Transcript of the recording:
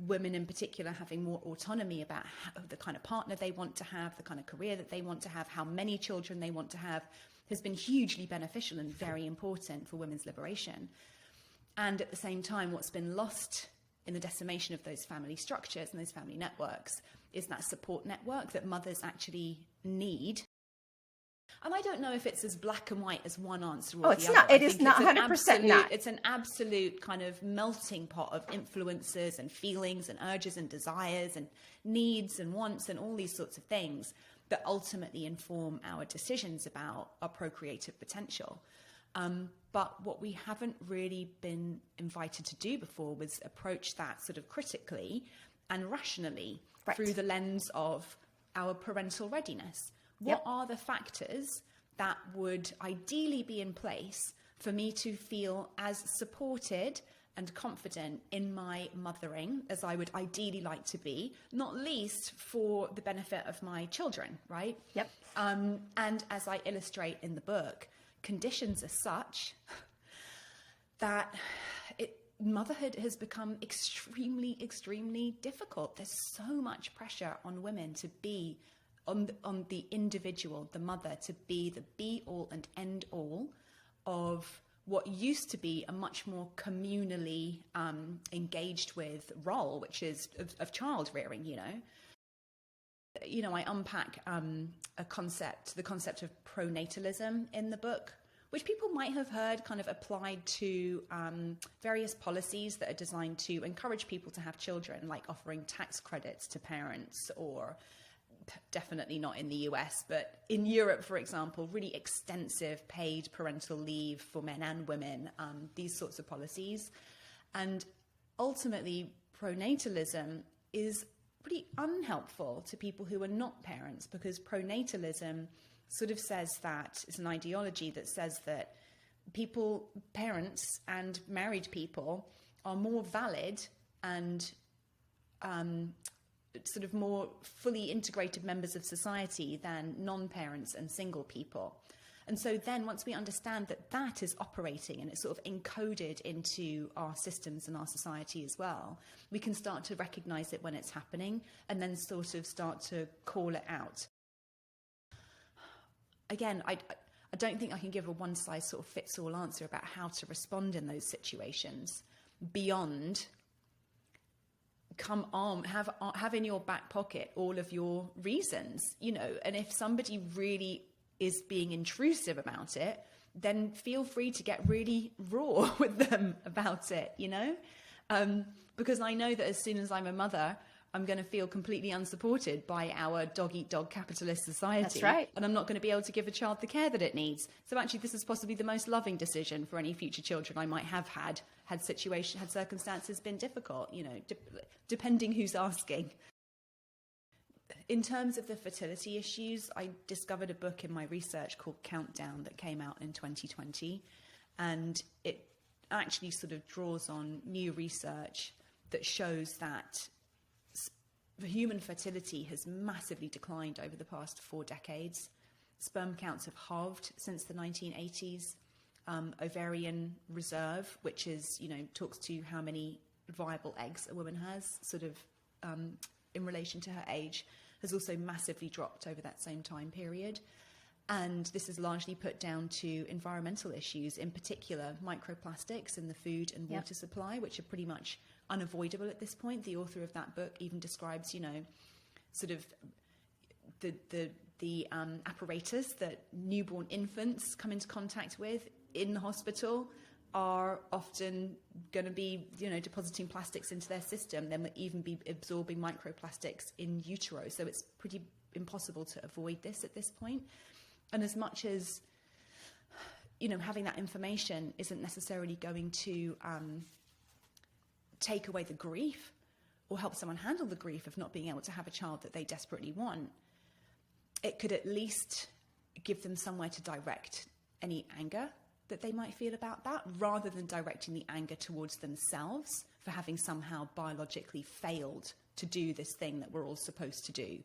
women in particular having more autonomy about the kind of partner they want to have, the kind of career that they want to have, how many children they want to have, has been hugely beneficial and very important for women's liberation. And at the same time, what's been lost in the decimation of those family structures and those family networks is that support network that mothers actually need. And I don't know if it's as black and white as one answer or the other. It's not. It is not 100% not. It's an absolute kind of melting pot of influences and feelings and urges and desires and needs and wants and all these sorts of things that ultimately inform our decisions about our procreative potential. But what we haven't really been invited to do before was approach that sort of critically and rationally through the lens of our parental readiness. What are the factors that would ideally be in place for me to feel as supported and confident in my mothering as I would ideally like to be, not least for the benefit of my children, right? Yep. And as I illustrate in the book, conditions are such that motherhood has become extremely, extremely difficult. There's so much pressure on women to be on the individual, the mother, to be the be-all and end-all of what used to be a much more communally engaged with role, which is of child rearing, you know. I unpack the concept of pronatalism in the book, which people might have heard kind of applied to various policies that are designed to encourage people to have children, like offering tax credits to parents, or definitely not in the US, but in Europe, for example, really extensive paid parental leave for men and women, these sorts of policies. And ultimately, pronatalism is pretty unhelpful to people who are not parents, because pronatalism sort of says that it's an ideology that says that people, parents and married people, are more valid and sort of more fully integrated members of society than non-parents and single people. And so then once we understand that that is operating and it's sort of encoded into our systems and our society as well, we can start to recognize it when it's happening and then sort of start to call it out. Again, I don't think I can give a one-size-sort-of-fits-all answer about how to respond in those situations beyond come armed, have in your back pocket all of your reasons, you know, and if somebody really is being intrusive about it, then feel free to get really raw with them about it, you know, because I know that as soon as I'm a mother, I'm going to feel completely unsupported by our dog-eat-dog capitalist society. That's right. And I'm not going to be able to give a child the care that it needs. So actually, this is possibly the most loving decision for any future children I might have had circumstances been difficult, you know, depending who's asking. In terms of the fertility issues, I discovered a book in my research called Countdown that came out in 2020. And it actually sort of draws on new research that shows that human fertility has massively declined over the past 4 decades. Sperm counts have halved since the 1980s. Ovarian reserve, which is, you know, talks to how many viable eggs a woman has, sort of in relation to her age, has also massively dropped over that same time period. And this is largely put down to environmental issues, in particular microplastics in the food and water supply, which are pretty much unavoidable at this point. The author of that book even describes, you know, sort of the apparatus that newborn infants come into contact with in the hospital are often going to be, you know, depositing plastics into their system. They might even be absorbing microplastics in utero. So it's pretty impossible to avoid this at this point. And as much as, you know, having that information isn't necessarily going to take away the grief or help someone handle the grief of not being able to have a child that they desperately want, it could at least give them somewhere to direct any anger that they might feel about that, rather than directing the anger towards themselves for having somehow biologically failed to do this thing that we're all supposed to do.